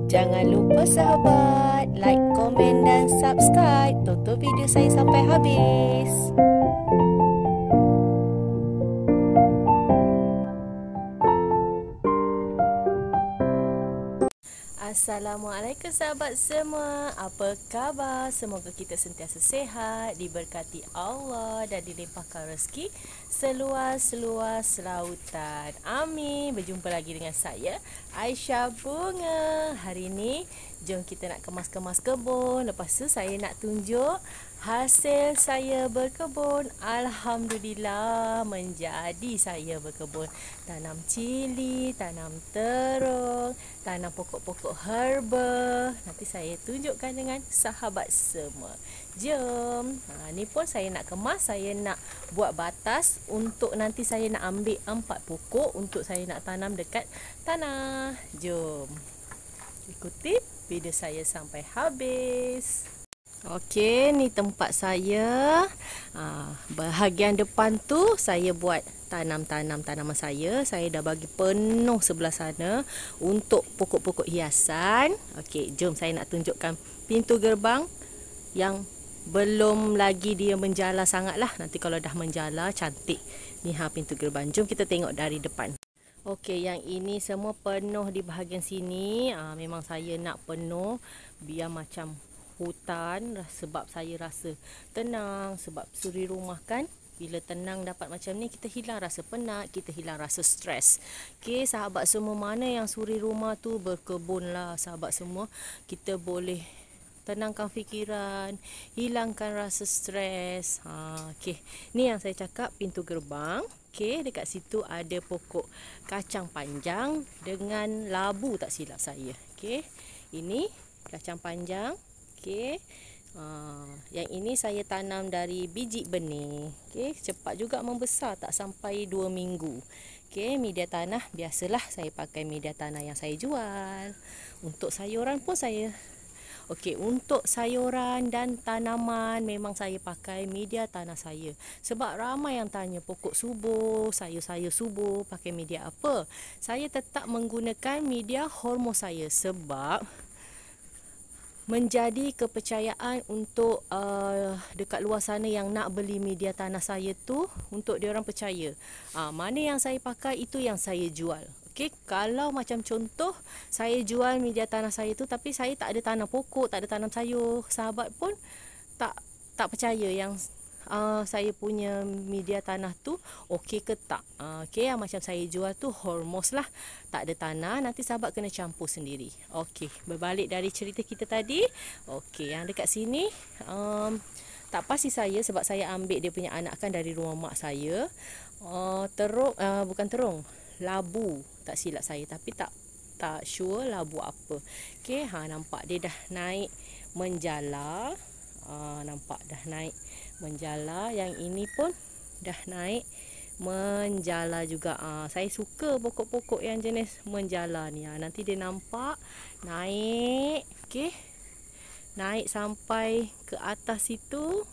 Jangan lupa sahabat, like, komen dan subscribe. Tonton video saya sampai habis. Assalamualaikum sahabat semua. Apa khabar? Semoga kita sentiasa sehat, diberkati Allah dan dilimpahkan rezeki seluas-luas lautan. Amin. Berjumpa lagi dengan saya, Aisyah Bunga. Hari ini jom kita nak kemas-kemas kebun. Lepas tu saya nak tunjuk hasil saya berkebun. Alhamdulillah, menjadi saya berkebun. Tanam cili, tanam terung, tanam pokok-pokok herba. Nanti saya tunjukkan dengan sahabat semua. Jom. Ni pun saya nak kemas, saya nak buat batas untuk nanti saya nak ambil 4 pokok untuk saya nak tanam dekat tanah. Jom. Ikuti video saya sampai habis. Okey, ni tempat saya. Bahagian depan tu saya buat tanam-tanam tanaman saya. Saya dah bagi penuh sebelah sana untuk pokok-pokok hiasan. Okey, jom saya nak tunjukkan pintu gerbang yang belum lagi dia menjala sangat lah. Nanti kalau dah menjala cantik. Ni pintu gerbang. Jom kita tengok dari depan. Okey, yang ini semua penuh di bahagian sini. Memang saya nak penuh biar macam hutan, sebab saya rasa tenang, sebab suri rumah kan, bila tenang dapat macam ni, kita hilang rasa penat, kita hilang rasa stres. Okey, sahabat semua, mana yang suri rumah tu berkebun lah sahabat semua. Kita boleh tenangkan fikiran, hilangkan rasa stres. Okey, ni yang saya cakap pintu gerbang. Okey, dekat situ ada pokok kacang panjang dengan labu tak silap saya. Okey, ini kacang panjang. Okey. Yang ini saya tanam dari biji benih. Okey, cepat juga membesar, tak sampai 2 minggu. Okey, media tanah biasalah saya pakai media tanah yang saya jual. Untuk sayuran pun saya untuk sayuran dan tanaman memang saya pakai media tanah saya. Sebab ramai yang tanya pokok subur, sayur-sayur subur pakai media apa? Saya tetap menggunakan media hormon saya sebab menjadi kepercayaan untuk dekat luar sana yang nak beli media tanah saya tu, untuk dia orang percaya. Mana yang saya pakai itu yang saya jual. Okey, kalau macam contoh saya jual media tanah saya tu tapi saya tak ada tanam pokok, tak ada tanam sayur, sahabat pun tak percaya yang saya punya media tanah tu okey ke tak. Okey, yang macam saya jual tu hormos lah, tak ada tanah, nanti sahabat kena campur sendiri. Okey, berbalik dari cerita kita tadi. Okey, yang dekat sini tak pasti saya sebab saya ambil dia punya anak kan dari rumah mak saya. Bukan terung, labu tak silap saya, tapi tak sure labu apa. Okey, nampak dia dah naik menjala. Nampak dah naik menjala. Yang ini pun dah naik menjala juga. Saya suka pokok-pokok yang jenis menjala ni. Nanti dia nampak naik. Okey, naik sampai ke atas situ.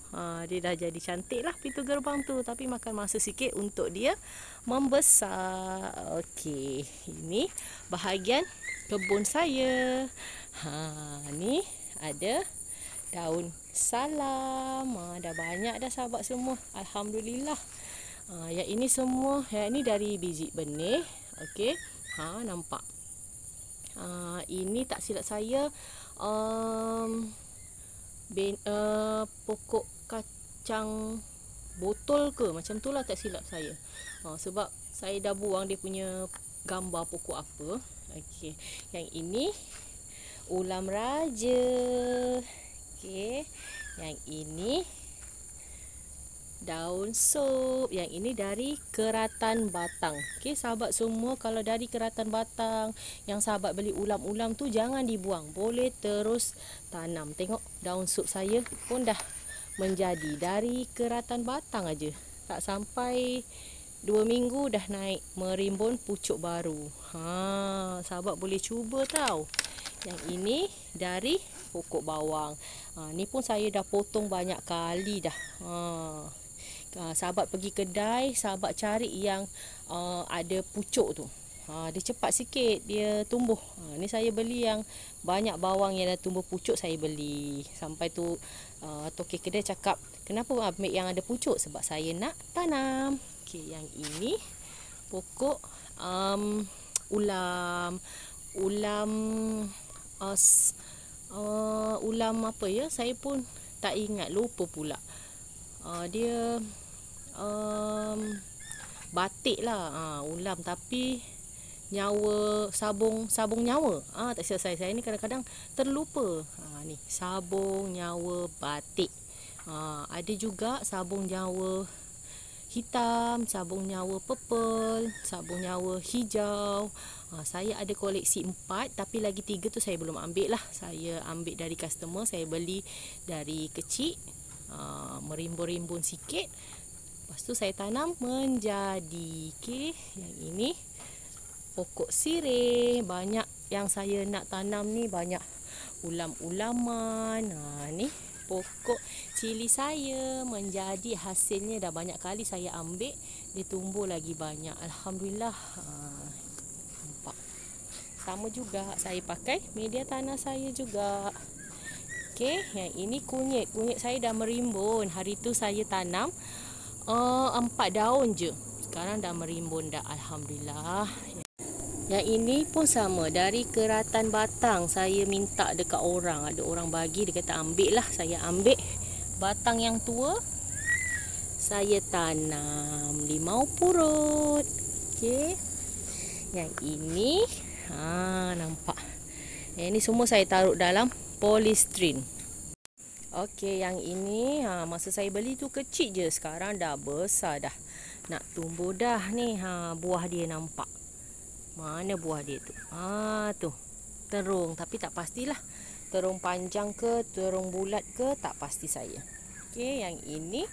Dia dah jadi cantik lah pintu gerbang tu, tapi makan masa sikit untuk dia membesar. Okey, ini bahagian kebun saya. Ni ada daun salam. Dah banyak dah sahabat semua. Alhamdulillah. Yang ini semua, yang ini dari biji benih. Okey. Nampak. Ini tak silap saya pokok kacang botol ke macam tu lah, tak silap saya. Sebab saya dah buang dia punya gambar pokok apa. Okey. Yang ini ulam raja. Okey, yang ini daun sop. Yang ini dari keratan batang. Okey, sahabat semua, kalau dari keratan batang yang sahabat beli ulam-ulam tu jangan dibuang, boleh terus tanam. Tengok daun sop saya pun dah menjadi dari keratan batang aja. Tak sampai 2 minggu dah naik merimbun pucuk baru. Sahabat boleh cuba tau. Yang ini dari pokok bawang. Ni pun saya dah potong banyak kali dah. Sahabat pergi kedai, sahabat cari yang ada pucuk tu. Dia cepat sikit dia tumbuh. Ni saya beli yang banyak bawang yang dah tumbuh pucuk, saya beli. Sampai tu tokek kedai cakap, kenapa ambil yang ada pucuk? Sebab saya nak tanam. Okey, yang ini pokok ulam. Ulam ulam apa ya? Saya pun tak ingat, lupa pula. Dia batik lah, ulam tapi nyawa, sabung nyawa. Tak silap saya ni kadang-kadang terlupa. Ni sabung nyawa batik. Ada juga sabung nyawa hitam, sabung nyawa purple, sabung nyawa hijau. Saya ada koleksi 4, tapi lagi 3 tu saya belum ambil lah. Saya ambil dari customer, saya beli dari kecil, merimbun-rimbun sikit. Lepas tu saya tanam menjadi. Okey, yang ini pokok sirih. Banyak yang saya nak tanam ni, banyak ulam-ulaman. Ni pokok cili saya menjadi, hasilnya dah banyak kali saya ambil, dia tumbuh lagi banyak, alhamdulillah. Nampak. Sama juga saya pakai media tanah saya juga. Okey, yang ini kunyit. Kunyit saya dah merimbun. Hari tu saya tanam 4 daun je. Sekarang dah merimbun dah, alhamdulillah. Yang ini pun sama, dari Keratan Batang. Saya minta dekat orang, ada orang bagi, dia kata ambil lah. Saya ambil batang yang tua, saya tanam limau purut. Okey, yang ini nampak. Yang ini semua saya taruh dalam polystyrene. Okey, yang ini masa saya beli tu kecil je, sekarang dah besar dah, nak tumbuh dah ni. Buah dia nampak. Mana buah dia tu? Tu terung, tapi tak pastilah terung panjang ke terung bulat ke, tak pasti saya. Okey, yang ini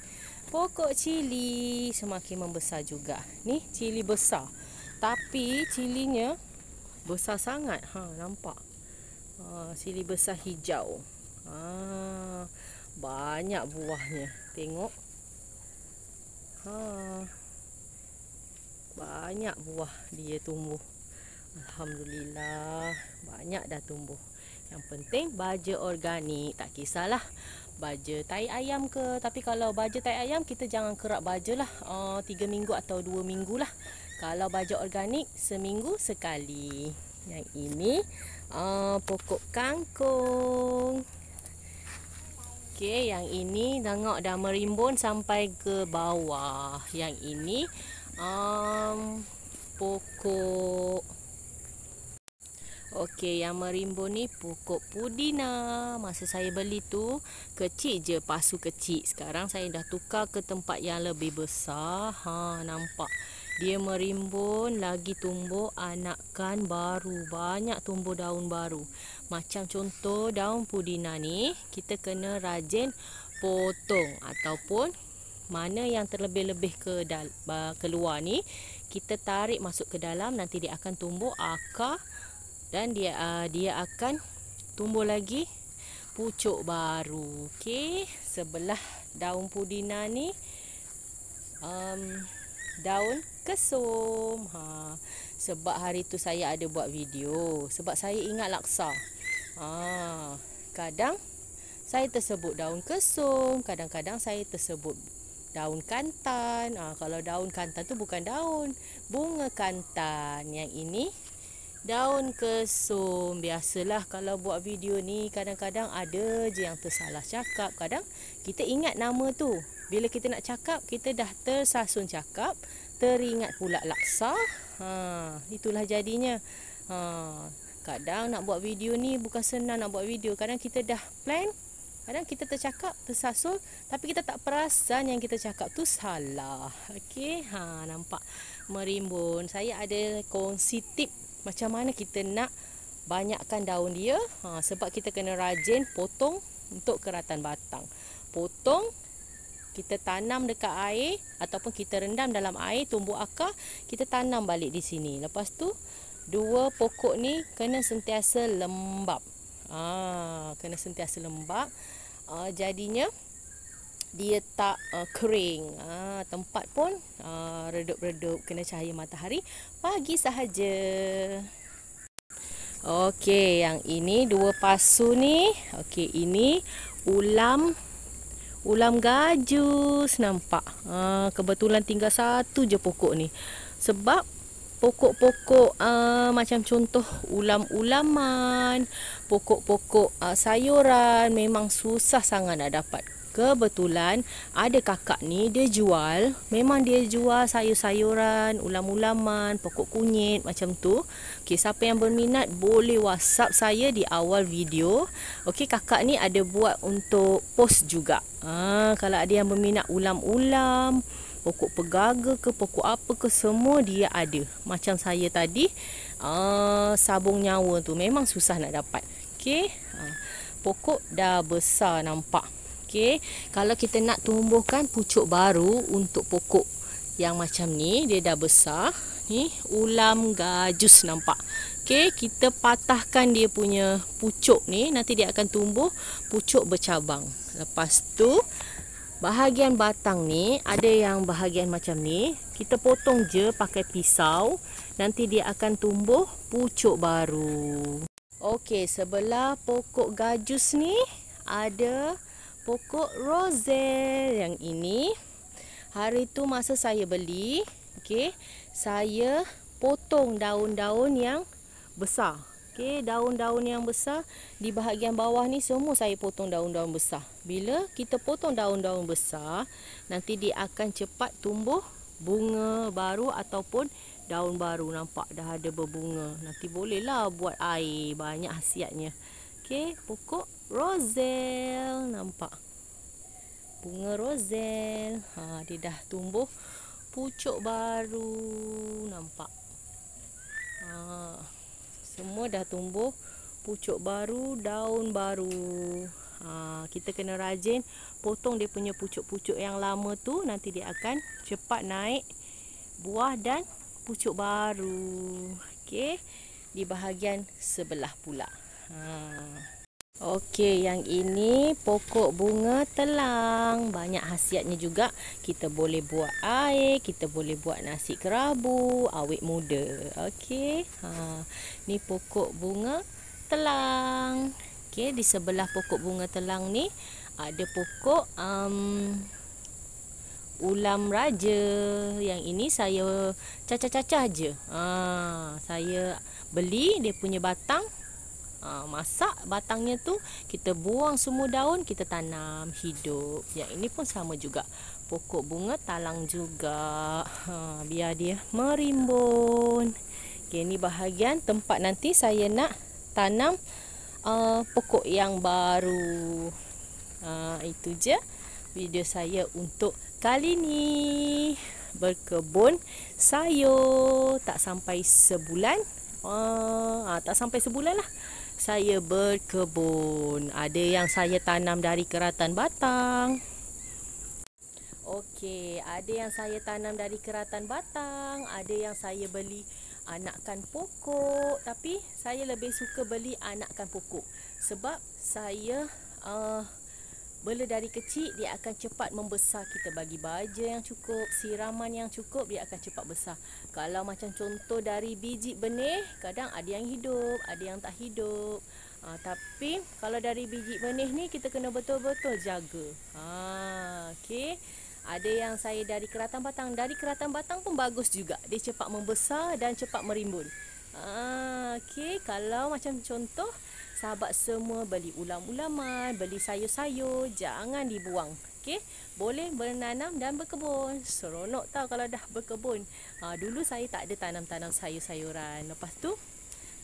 pokok cili semakin membesar juga. Ni cili besar, tapi cilinya besar sangat. Nampak? Cili besar hijau. Banyak buahnya. Tengok. Banyak buah dia tumbuh. Alhamdulillah, banyak dah tumbuh. Yang penting baja organik, tak kisahlah baja tai ayam ke. Tapi kalau baja tai ayam, kita jangan kerap baja lah, 3 minggu atau 2 minggu lah. Kalau baja organik, seminggu sekali. Yang ini pokok kangkung. Okey, yang ini tengok dah merimbun sampai ke bawah. Yang ini pokok. Okey, yang merimbun ni pokok pudina. Masa saya beli tu kecil je, pasu kecil. Sekarang saya dah tukar ke tempat yang lebih besar. Nampak dia merimbun, lagi tumbuh anakan baru. Banyak tumbuh daun baru. Macam contoh daun pudina ni, kita kena rajin potong, ataupun mana yang terlebih-lebih keluar ni, kita tarik masuk ke dalam, nanti dia akan tumbuh akar. Dan dia akan tumbuh lagi pucuk baru. Okey, sebelah daun pudina ni daun kesum. Sebab hari tu saya ada buat video, sebab saya ingat laksa. Kadang saya tersebut daun kesum, kadang-kadang saya tersebut daun kantan. Kalau daun kantan tu bukan daun, bunga kantan. Yang ini daun kesum. Biasalah kalau buat video ni, kadang-kadang ada je yang tersalah cakap. Kadang kita ingat nama tu, bila kita nak cakap, kita dah tersasun cakap, teringat pula laksa. Itulah jadinya. Kadang nak buat video ni bukan senang nak buat video. Kadang kita dah plan, kadang kita tercakap, tersasul, tapi kita tak perasan yang kita cakap tu salah. Okey, nampak merimbun. Saya ada kongsi tip macam mana kita nak banyakkan daun dia. Sebab kita kena rajin potong untuk keratan batang. Potong, kita tanam dekat air, ataupun kita rendam dalam air, tumbuh akar, kita tanam balik di sini. Lepas tu, 2 pokok ni kena sentiasa lembap. Kena sentiasa lembap. Jadinya dia tak kering. Tempat pun redup-redup, kena cahaya matahari pagi sahaja. Okey, yang ini 2 pasu ni. Okey, ini ulam gajus, nampak. Kebetulan tinggal satu je pokok ni. Sebab pokok-pokok macam contoh ulam-ulaman, pokok-pokok sayuran memang susah sangat nak dapat. Kebetulan ada kakak ni, dia jual, memang dia jual sayur-sayuran, ulam-ulaman, pokok kunyit macam tu. Okey, siapa yang berminat boleh WhatsApp saya di awal video. Okey, kakak ni ada buat untuk post juga. Kalau ada yang berminat ulam-ulam, pokok pegaga ke, pokok apa ke, semua dia ada. Macam saya tadi, sabung nyawa tu memang susah nak dapat. Okey, pokok dah besar, nampak. Okey, kalau kita nak tumbuhkan pucuk baru untuk pokok yang macam ni, dia dah besar. Ni ulam gajus, nampak. Okey, kita patahkan dia punya pucuk ni, nanti dia akan tumbuh pucuk bercabang. Lepas tu bahagian batang ni, ada yang bahagian macam ni, kita potong je pakai pisau, nanti dia akan tumbuh pucuk baru. Okey, sebelah pokok gajus ni ada pokok roselle. Yang ini hari tu masa saya beli, okey, saya potong daun-daun yang besar. Okey, daun-daun yang besar di bahagian bawah ni semua saya potong daun-daun besar. Bila kita potong daun-daun besar, nanti dia akan cepat tumbuh bunga baru ataupun daun baru. Nampak dah ada berbunga. Nanti bolehlah buat air, banyak khasiatnya. Okey, pokok roselle, nampak. Bunga roselle. Dia dah tumbuh pucuk baru, nampak. Semua dah tumbuh pucuk baru, daun baru. Kita kena rajin potong dia punya pucuk-pucuk yang lama tu, nanti dia akan cepat naik buah dan pucuk baru. Okey, di bahagian sebelah pula. Okey, yang ini pokok bunga telang. Banyak khasiatnya juga. Kita boleh buat air, kita boleh buat nasi kerabu, awet muda. Okey. Ni pokok bunga telang. Okey, di sebelah pokok bunga telang ni ada pokok ulam raja. Yang ini saya cacah-cacah je. Saya beli dia punya batang. Masak batangnya tu, kita buang semua daun, kita tanam hidup. Yang ini pun sama juga, pokok bunga talang juga. Biar dia merimbun. Okay, ini bahagian tempat nanti saya nak tanam pokok yang baru. Itu je video saya untuk kali ni. Berkebun sayur. Tak sampai sebulan. Tak sampai sebulan lah saya berkebun. Ada yang saya tanam dari keratan batang. Okey, ada yang saya tanam dari keratan batang, ada yang saya beli anakan pokok. Tapi saya lebih suka beli anakan pokok sebab saya bela dari kecil, dia akan cepat membesar. Kita bagi baja yang cukup, siraman yang cukup, dia akan cepat besar. Kalau macam contoh dari biji benih, kadang ada yang hidup, ada yang tak hidup. Tapi kalau dari biji benih ni, kita kena betul-betul jaga. Okey. Ada yang saya dari keratan batang. Dari keratan batang pun bagus juga. Dia cepat membesar dan cepat merimbun. Okey, kalau macam contoh, sahabat semua beli ulam-ulaman, beli sayur-sayur, jangan dibuang. Okey, boleh menanam dan berkebun. Seronok tau kalau dah berkebun. Dulu saya tak ada tanam-tanam sayur-sayuran. Lepas tu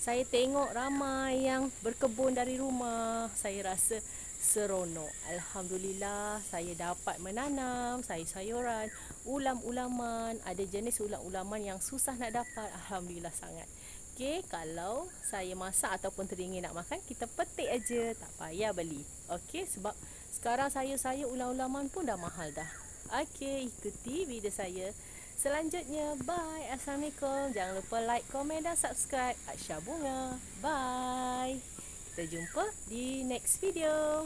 saya tengok ramai yang berkebun dari rumah. Saya rasa seronok. Alhamdulillah saya dapat menanam sayur-sayuran, ulam-ulaman. Ada jenis ulam-ulaman yang susah nak dapat. Alhamdulillah sangat. Okey, kalau saya masak ataupun teringin nak makan, kita petik aja, tak payah beli. Okey, sebab sekarang sayur-sayur ulam-ulaman pun dah mahal dah. Okey, ikuti video saya selanjutnya. Bye. Assalamualaikum. Jangan lupa like, komen dan subscribe. Aisyah Bunga. Bye. Kita jumpa di next video.